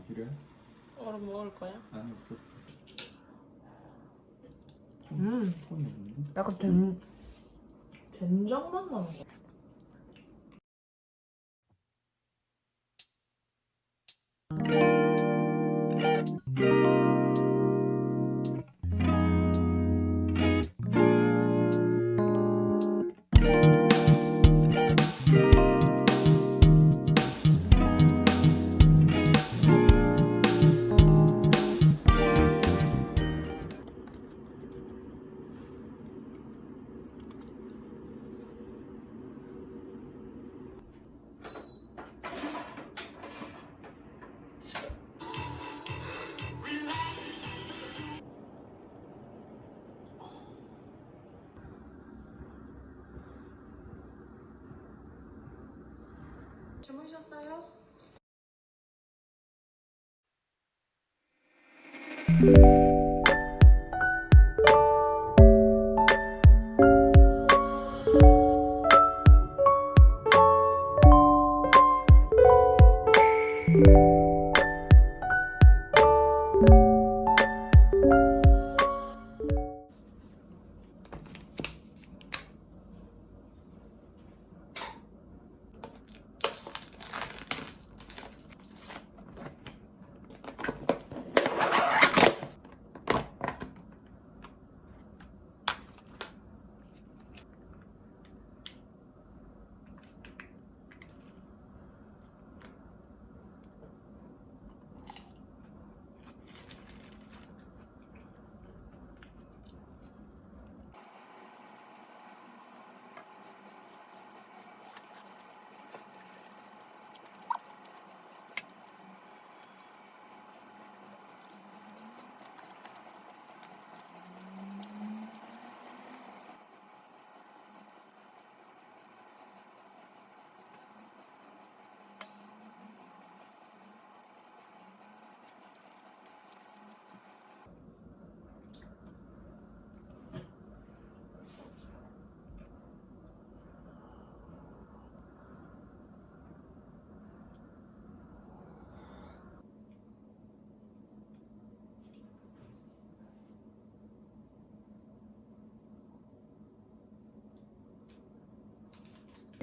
이래? 얼음 먹을 거야? 아니 없었어. 처음 먹는데? 약간 된장 맛 나는 거. 주무셨어요?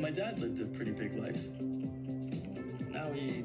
My dad lived a pretty big life. Now he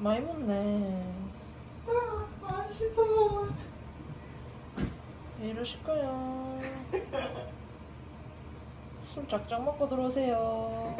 많이 먹네. 맛있어. 왜 이러실 거예요? 술 작작 먹고 들어오세요.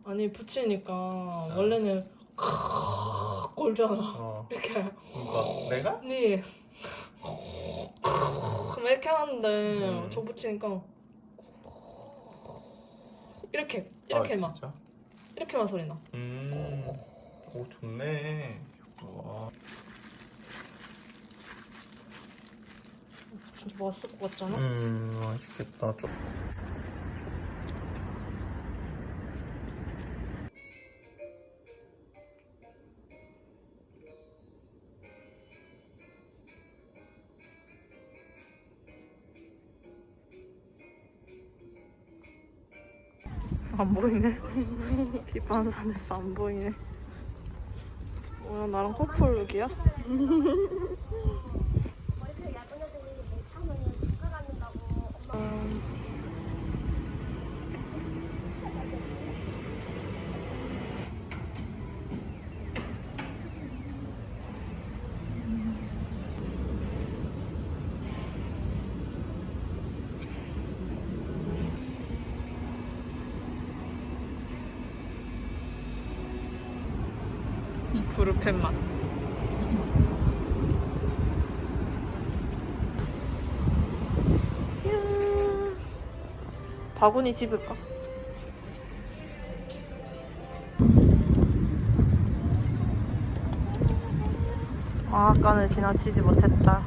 아니 붙이니까 원래는 꼴잖아. 이렇게. 누가? 내가? 네. 그럼 이렇게 하는데 저 붙이니까 이렇게만 진짜? 이렇게만 소리 나. 오 좋네. 와. 진짜 맛있을 것 같잖아. 맛있겠다. 좀. 안 보이네. 뒷반산에서 안 보이네. 뭐야, 나랑 커플룩이야? 부르펜 맛. 바구니 집을까? 아까는 지나치지 못했다.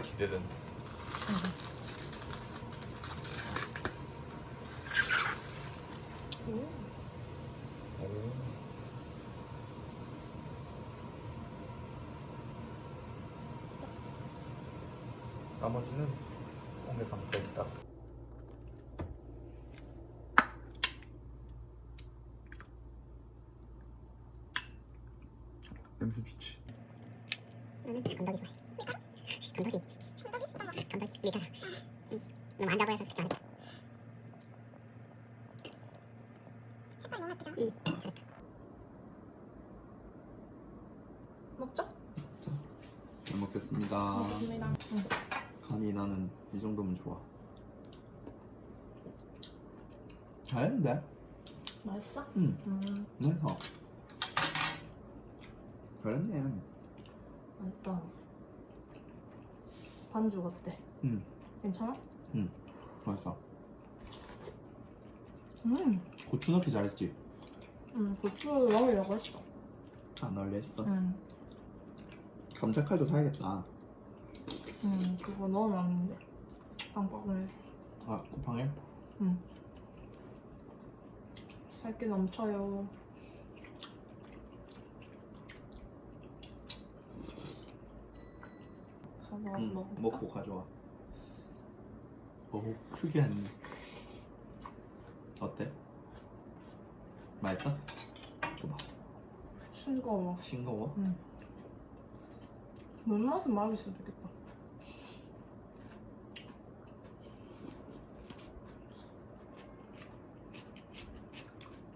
기대된다. 나머지는 공에 담겨 있다. 냄새 좋지. 건더기 좋아해. 건더기. 건더기? 건더기? 밀가루. 너무 한다고 해서 그렇게 안 돼. 색깔 너무 예쁘죠? 응. 먹자. 잘 먹겠습니다. 간이 나는 이 정도면 좋아. 잘했는데? 맛있어? 응. 맛있어. 잘했네. 맛있다. 반죽 어때? 응. 괜찮아? 응. 맛있어. 고추 넣기 잘했지? 고추 넣으려고 했어. 안 넣으려 했어? 응. 감자칼도 사야겠다. 그거 넣어놨는데. 깜빡을. 아, 쿠팡에? 살게 넘쳐요. 가져와서 먹을까? 먹고 가져와. 오, 크게 했네. 어때? 맛있어? 줘봐. 싱거워. 싱거워? 물맛은 맛있으면 좋겠다.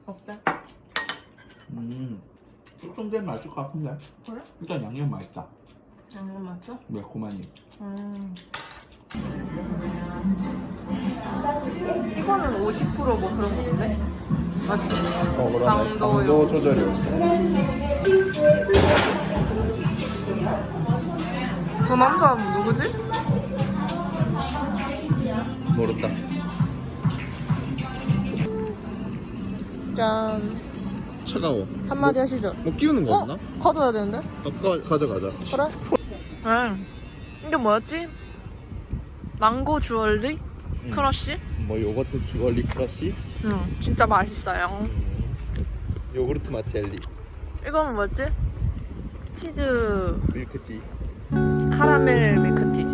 어때? 숙성된 맛일 것 같은데? 그래? 일단 양념 맛있다. 양념 맛있어? 매콤하니. 이거는 50%뭐 그런 건데? 맞지? 그러네. 당도 조절이. 그 남자는 누구지? 모른다. 짠. 차가워. 한마디 하시죠. 뭐 끼우는 거 없나? 가져야 되는데? 가져가자. 그래? 이게 뭐였지? 망고 주얼리? 크러쉬? 뭐 요거트 주얼리 크러쉬? 진짜 맛있어요. 요구르트 마첼리. 이건 뭐였지? 치즈 밀크티. 카라멜 밀크티.